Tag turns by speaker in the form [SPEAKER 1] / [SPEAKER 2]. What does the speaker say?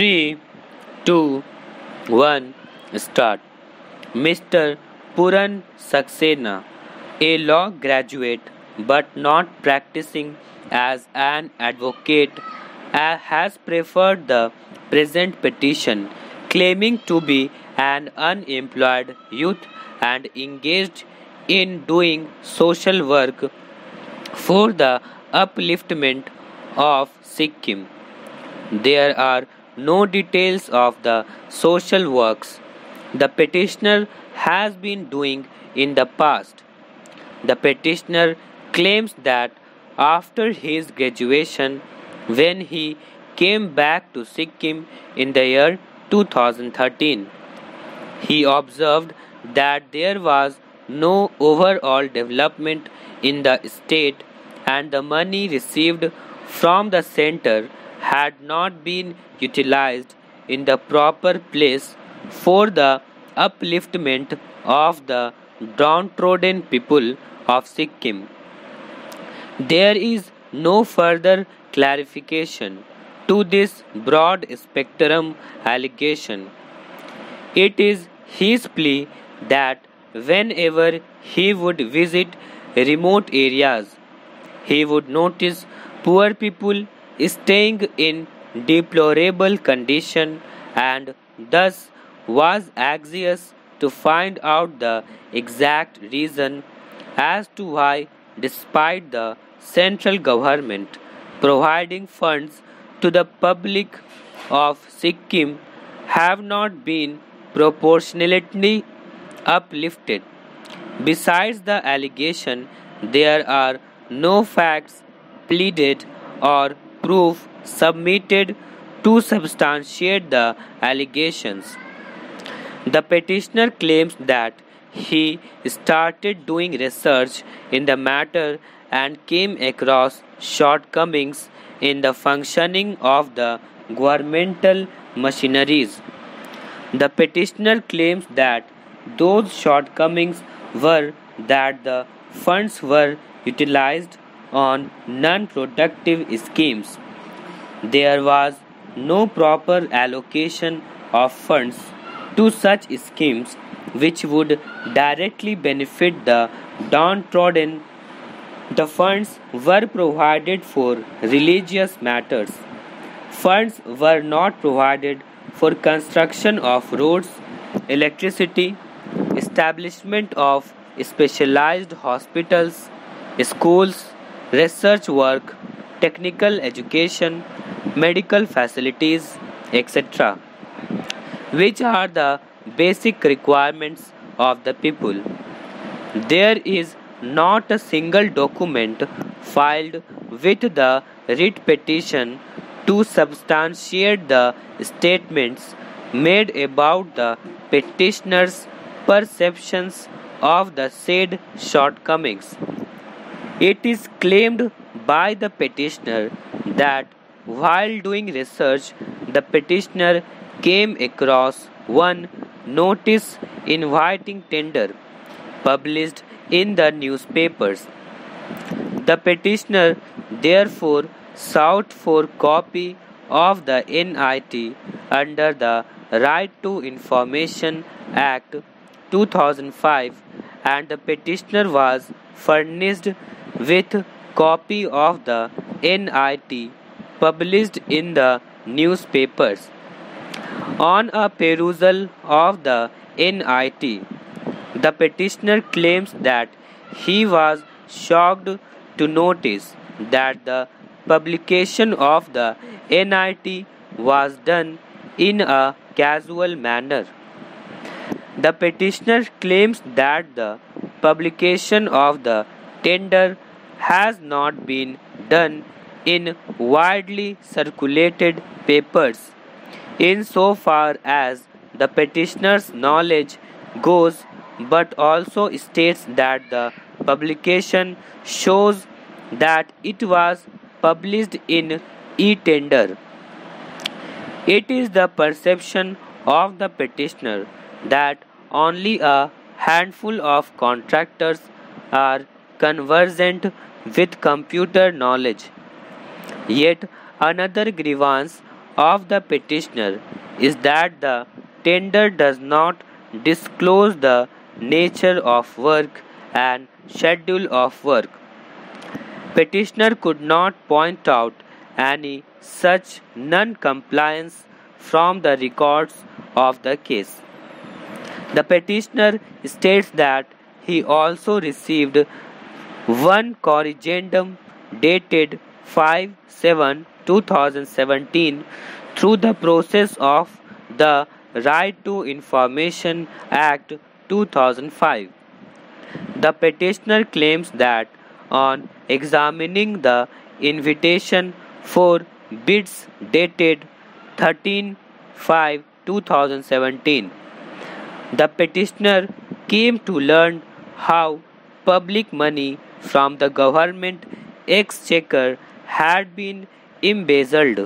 [SPEAKER 1] 3, 2, 1, start. Mr. Puran Saxena, a law graduate but not practicing as an advocate, has preferred the present petition, claiming to be an unemployed youth and engaged in doing social work for the upliftment of Sikkim. There are no details of the social works the petitioner has been doing in the past. The petitioner claims that after his graduation, when he came back to Sikkim in the year 2013, he observed that there was no overall development in the state and the money received from the center had not been utilized in the proper place for the upliftment of the downtrodden people of Sikkim. There is no further clarification to this broad spectrum allegation. It is his plea that whenever he would visit remote areas, he would notice poor people staying in deplorable condition and thus was anxious to find out the exact reason as to why, despite the central government providing funds to the public of Sikkim, have not been proportionately uplifted. Besides the allegation, there are no facts pleaded or proof submitted to substantiate the allegations. The petitioner claims that he started doing research in the matter and came across shortcomings in the functioning of the governmental machineries. The petitioner claims that those shortcomings were that the funds were utilized on non productive schemes. There was no proper allocation of funds to such schemes which would directly benefit the downtrodden. The funds were provided for religious matters. Funds were not provided for construction of roads, electricity, establishment of specialized hospitals, schools, research work, technical education, medical facilities, etc., which are the basic requirements of the people. There is not a single document filed with the writ petition to substantiate the statements made about the petitioner's perceptions of the said shortcomings. It is claimed by the petitioner that while doing research, the petitioner came across one notice inviting tender published in the newspapers. The petitioner therefore sought for copy of the NIT under the Right to Information Act 2005 and the petitioner was furnished with copy of the NIT published in the newspapers. On a perusal of the NIT, the petitioner claims that he was shocked to notice that the publication of the NIT was done in a casual manner. The petitioner claims that the publication of the tender has not been done in widely circulated papers insofar as the petitioner's knowledge goes, but also states that the publication shows that it was published in e-tender. It is the perception of the petitioner that only a handful of contractors are conversant with computer knowledge. Yet another grievance of the petitioner is that the tender does not disclose the nature of work and schedule of work. Petitioner could not point out any such non-compliance from the records of the case. The petitioner states that he also received one corrigendum dated 5/7/2017 through the process of the Right to Information Act 2005. The petitioner claims that on examining the invitation for bids dated 13/5/2017, the petitioner came to learn how public money from the government exchequer had been embezzled